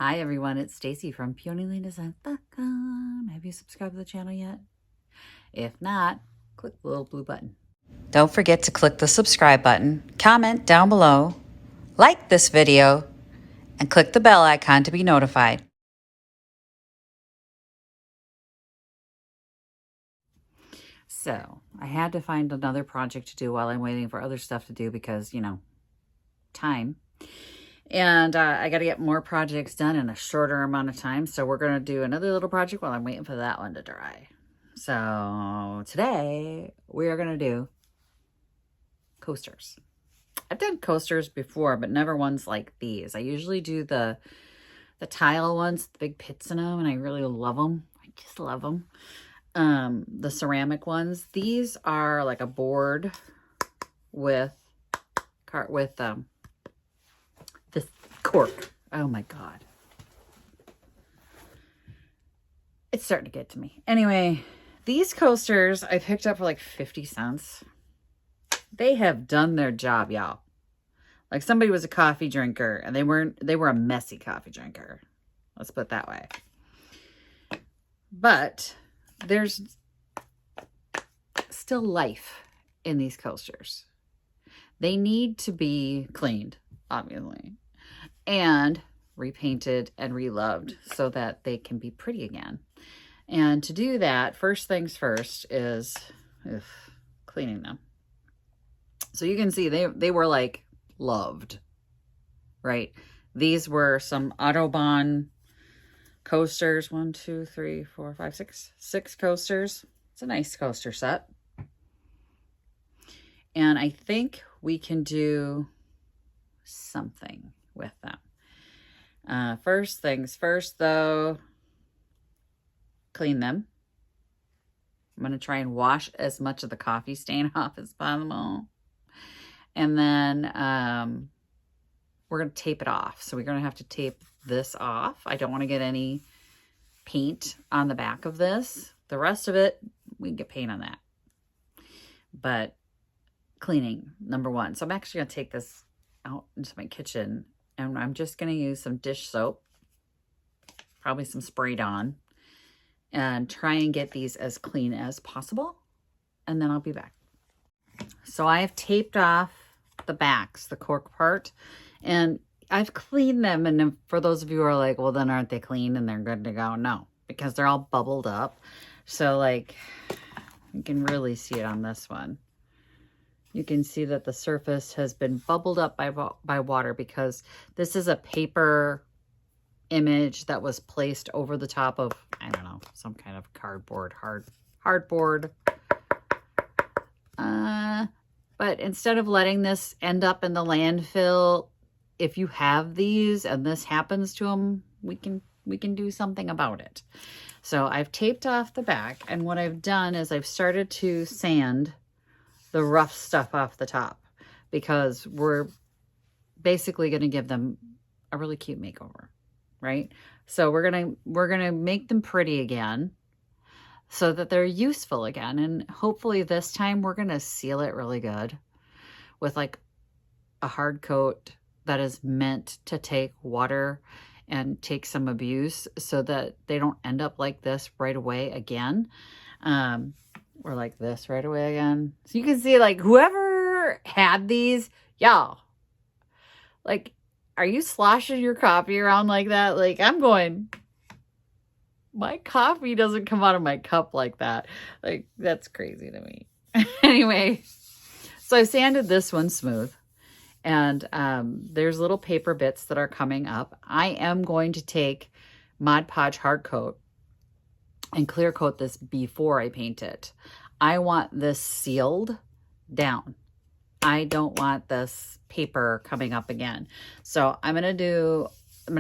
Hi everyone, it's Stacy from PeonyLaneDesign.com. Have you subscribed to the channel yet? If not, click the little blue button. Don't forget to click the subscribe button, comment down below, like this video, and click the bell icon to be notified. So, I had to find another project to do while I'm waiting for other stuff to do because, time. And I got to get more projects done in a shorter amount of time. So we're going to do another little project while I'm waiting for that one to dry. So today we are going to do coasters. I've done coasters before, but never ones like these. I usually do the tile ones, the big pits in them, and I really love them. I just love them. The ceramic ones. These are like a board with this cork. Oh my God. It's starting to get to me. Anyway, these coasters I picked up for like 50 cents. They have done their job, y'all. Like somebody was a coffee drinker and they were a messy coffee drinker. Let's put it that way. But there's still life in these coasters. They need to be cleaned, obviously, and repainted and reloved so that they can be pretty again. And to do that, first things first is cleaning them. So you can see they were like loved, right? These were some Autobahn coasters. 1, 2, 3, 4, 5, 6. 6 coasters. It's a nice coaster set. And I think we can do something with them. First things first, though, clean them. I'm going to try and wash as much of the coffee stain off as possible. And then we're going to tape it off. So we're going to have to tape this off. I don't want to get any paint on the back of this. The rest of it, we can get paint on that. But cleaning, number one. So I'm actually going to take this out into my kitchen and I'm just going to use some dish soap, probably some sprayed on, and try and get these as clean as possible. And then I'll be back. So I have taped off the backs, the cork part, and I've cleaned them. And for those of you who are like, well, then aren't they clean and they're good to go? No, because they're all bubbled up. So like, you can really see it on this one. You can see that the surface has been bubbled up by water because this is a paper image that was placed over the top of, I don't know, some kind of cardboard, hardboard. But instead of letting this end up in the landfill, if you have these and this happens to them, we can do something about it. So I've taped off the back, and what I've done is I've started to sand the rough stuff off the top because we're basically going to give them a really cute makeover, right? So we're going to make them pretty again so that they're useful again. And hopefully this time we're going to seal it really good with like a hard coat that is meant to take water and take some abuse so that they don't end up like this right away again. Or like this right away again. So you can see like whoever had these, y'all, like, are you sloshing your coffee around like that? Like I'm going, my coffee doesn't come out of my cup like that. Like that's crazy to me. Anyway, so I sanded this one smooth. And there's little paper bits that are coming up. I am going to take Mod Podge hard coat and clear coat this before I paint it. I want this sealed down. I don't want this paper coming up again. So I'm going to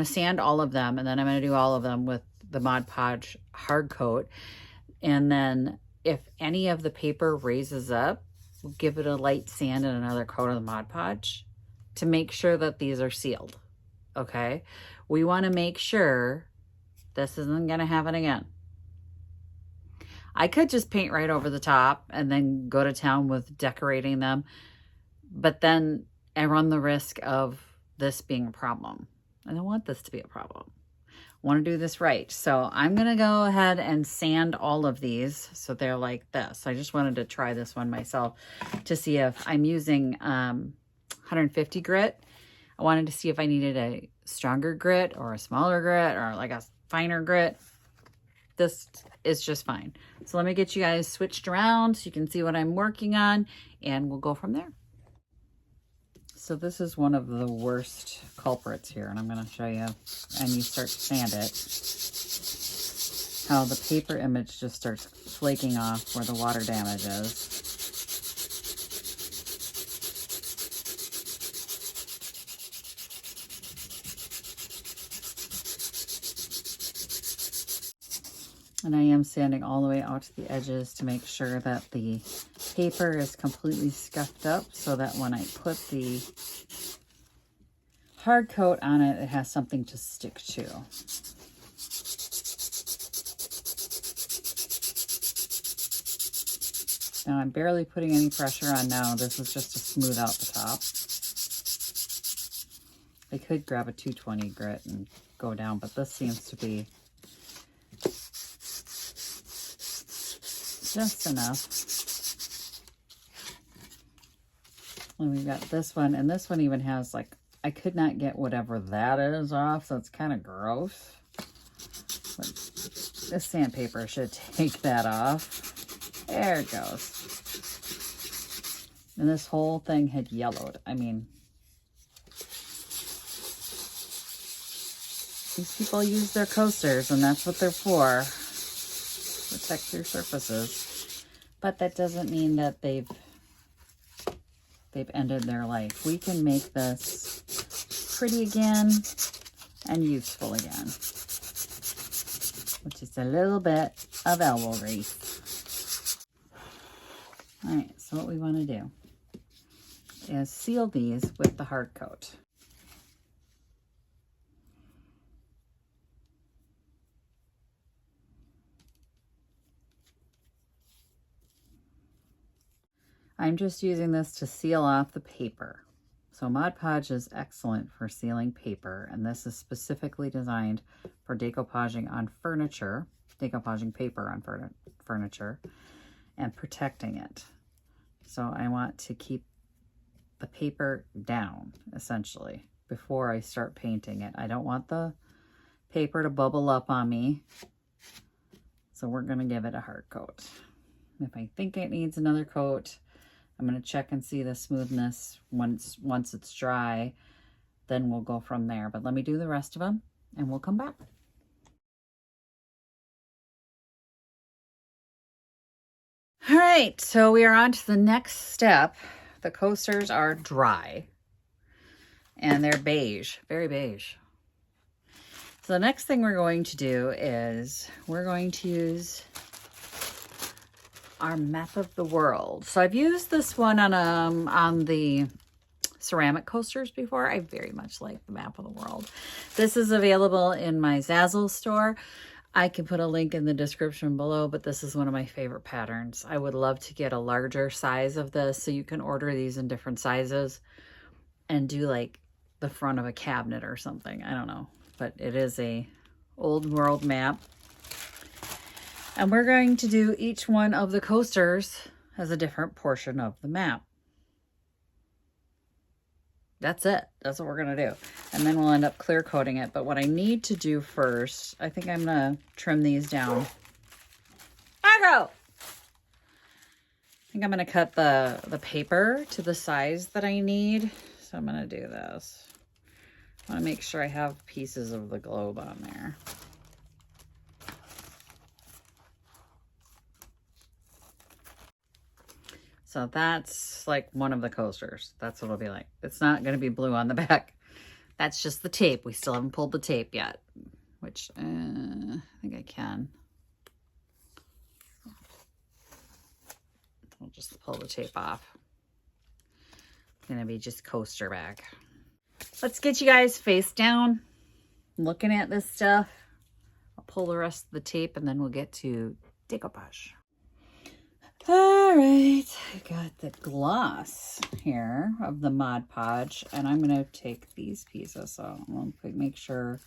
sand all of them, and then I'm going to do all of them with the Mod Podge hard coat. And then if any of the paper raises up, we'll give it a light sand and another coat of the Mod Podge to make sure that these are sealed. Okay? We want to make sure this isn't going to happen again. I could just paint right over the top and then go to town with decorating them, but then I run the risk of this being a problem. I don't want this to be a problem. want to do this right. So I'm going to go ahead and sand all of these so they're like this. I just wanted to try this one myself to see if I'm using 150 grit. I wanted to see if I needed a stronger grit or a smaller grit or like a finer grit. This is just fine. So let me get you guys switched around so you can see what I'm working on, and we'll go from there. So this is one of the worst culprits here, and I'm going to show you, and you start to sand it, how the paper image just starts flaking off where the water damage is. And I am sanding all the way out to the edges to make sure that the paper is completely scuffed up so that when I put the hard coat on it, it has something to stick to. Now I'm barely putting any pressure on now. This is just to smooth out the top. I could grab a 220 grit and go down, but this seems to be just enough. And we've got this one, and this one even has like, I could not get whatever that is off, so it's kind of gross. But this sandpaper should take that off. There it goes. And this whole thing had yellowed. I mean, these people use their coasters, and that's what they're for. Protect your surfaces, but that doesn't mean that they've ended their life. We can make this pretty again and useful again, which is a little bit of elbow grease. All right, so what we want to do is seal these with the hard coat. I'm just using this to seal off the paper. So Mod Podge is excellent for sealing paper, and this is specifically designed for decoupaging on furniture, decoupaging paper on furniture, and protecting it. So I want to keep the paper down, essentially, before I start painting it. I don't want the paper to bubble up on me, so we're going to give it a hard coat. If I think it needs another coat, I'm going to check and see the smoothness once it's dry, then we'll go from there. But let me do the rest of them and we'll come back. All right, so we are on to the next step. The coasters are dry and they're beige, very beige. So the next thing we're going to do is we're going to use our map of the world. So I've used this one on the ceramic coasters before. I very much like the map of the world. This is available in my Zazzle store. I can put a link in the description below, but this is one of my favorite patterns. I would love to get a larger size of this so you can order these in different sizes and do like the front of a cabinet or something. I don't know, but it is a old world map. And we're going to do each one of the coasters as a different portion of the map. That's it. That's what we're going to do. And then we'll end up clear coating it. But what I need to do first, I think I'm going to trim these down. I think I'm going to cut the paper to the size that I need. So I'm going to do this. I want to make sure I have pieces of the globe on there. So that's like one of the coasters. That's what it'll be like. It's not going to be blue on the back. That's just the tape. We still haven't pulled the tape yet, which I think I can. I'll just pull the tape off. It's going to be just coaster back. Let's get you guys face down looking at this stuff. I'll pull the rest of the tape and then we'll get to decoupage. All right, I got the gloss here of the Mod Podge, and I'm going to take these pieces. So I'm going to make sure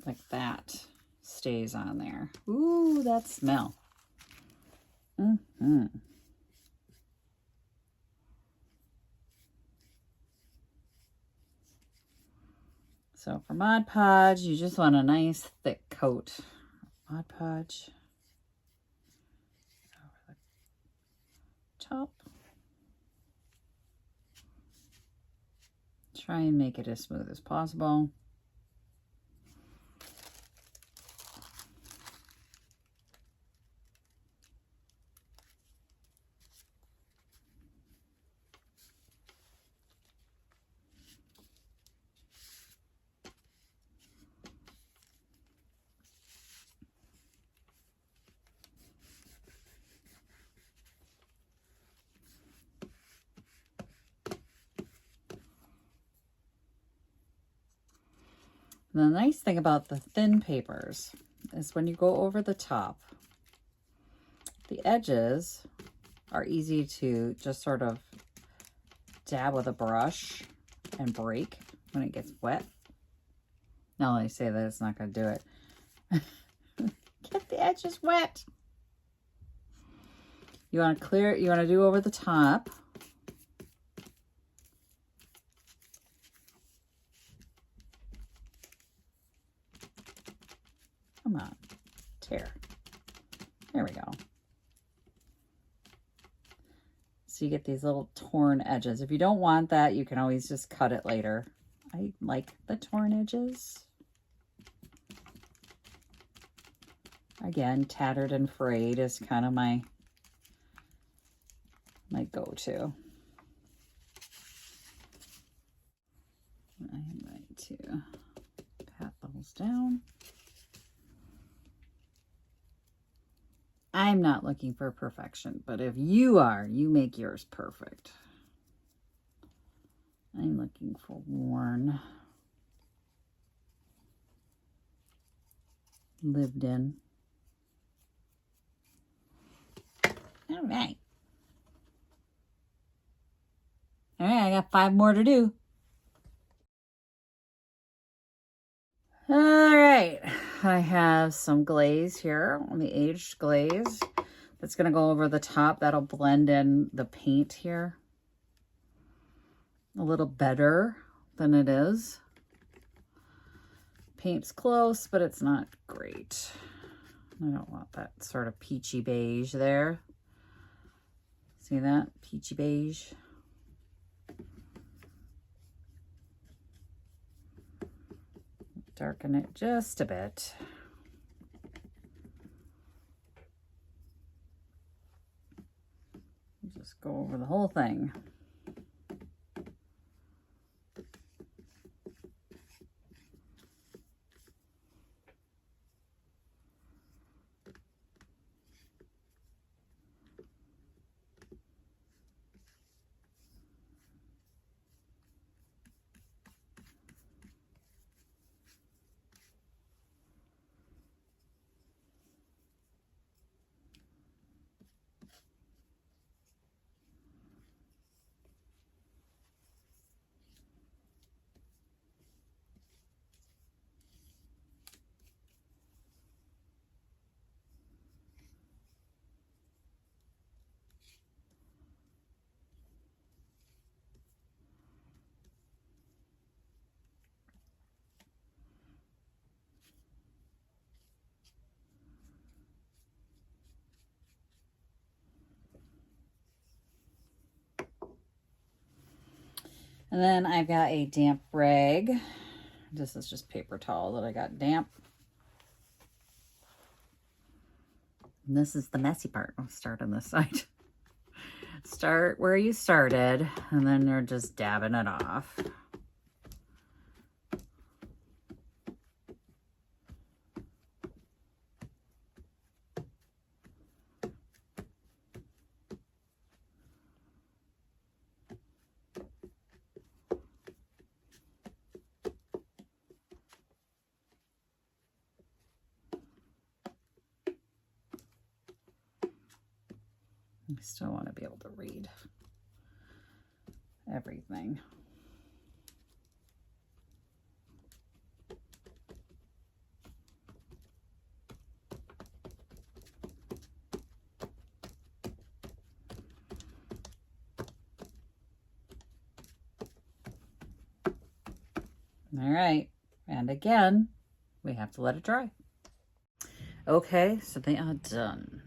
like that stays on there. Ooh, that smell. Mm-hmm. So for Mod Podge, you just want a nice thick coat. Mod Podge over the top. Try and make it as smooth as possible. The nice thing about the thin papers is when you go over the top, the edges are easy to just sort of dab with a brush and break when it gets wet. Now I say that, it's not going to do it. Get the edges wet. You want to clear, you want to do over the top. Come on, tear. There we go. So you get these little torn edges. If you don't want that, you can always just cut it later. I like the torn edges. Again, tattered and frayed is kind of my go-to. I'm going to pat those down. I'm not looking for perfection, but if you are, you make yours perfect. I'm looking for worn, lived in. All right. All right, I got 5 more to do. All right, I have some glaze here, on the aged glaze. That's gonna go over the top. That'll blend in the paint here a little better than it is. Paint's close, but it's not great. I don't want that sort of peachy beige there. See that? Peachy beige. Darken it just a bit. Just go over the whole thing. And then I've got a damp rag. This is just paper towel that I got damp. And this is the messy part. I'll start on this side. Start where you started, and then you're just dabbing it off. I still want to be able to read everything. All right. And again, we have to let it dry. Okay, so they are done.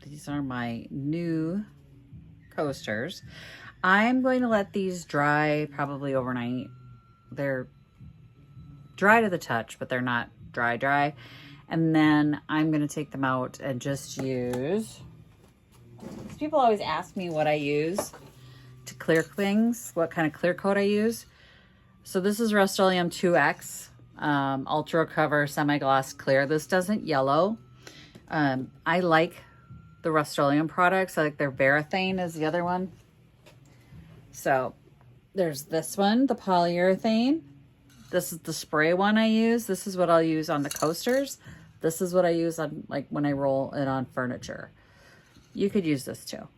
These are my new coasters. I'm going to let these dry probably overnight. They're dry to the touch, but they're not dry. And then I'm going to take them out and just use... People always ask me what I use to clear things, what kind of clear coat I use. So this is Rust-Oleum 2X Ultra Cover Semi-Gloss Clear. This doesn't yellow. I like the Rust-Oleum products. I like their Varathane is the other one. So there's this one, the polyurethane. This is the spray one I use. This is what I'll use on the coasters. This is what I use on, like, when I roll it on furniture. You could use this too.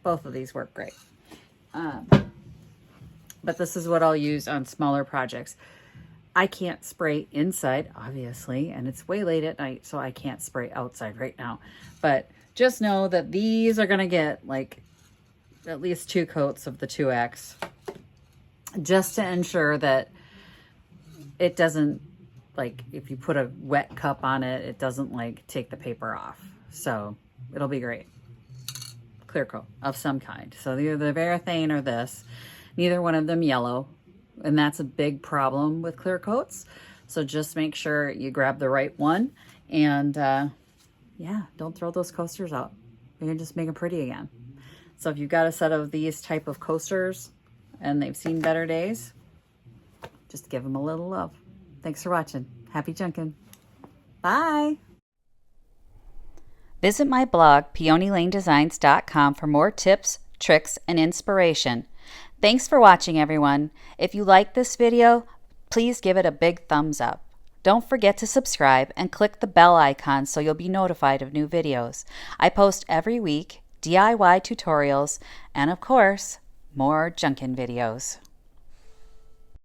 Both of these work great. But this is what I'll use on smaller projects. I can't spray inside, obviously, and it's way late at night, so I can't spray outside right now. But just know that these are gonna get like at least 2 coats of the 2X, just to ensure that it doesn't, like, if you put a wet cup on it, it doesn't like take the paper off. So it'll be great. Clear coat of some kind. So either the Varathane or this. Neither one of them yellow, and that's a big problem with clear coats. So just make sure you grab the right one, and yeah, don't throw those coasters out. You can just make them pretty again. So if you've got a set of these type of coasters and they've seen better days, just give them a little love. Thanks for watching. Happy junking. Bye. Visit my blog, peonylanedesigns.com, for more tips, tricks, and inspiration. Thanks for watching, everyone. If you like this video, please give it a big thumbs up. Don't forget to subscribe and click the bell icon so you'll be notified of new videos. I post every week DIY tutorials and, of course, more junkin' videos.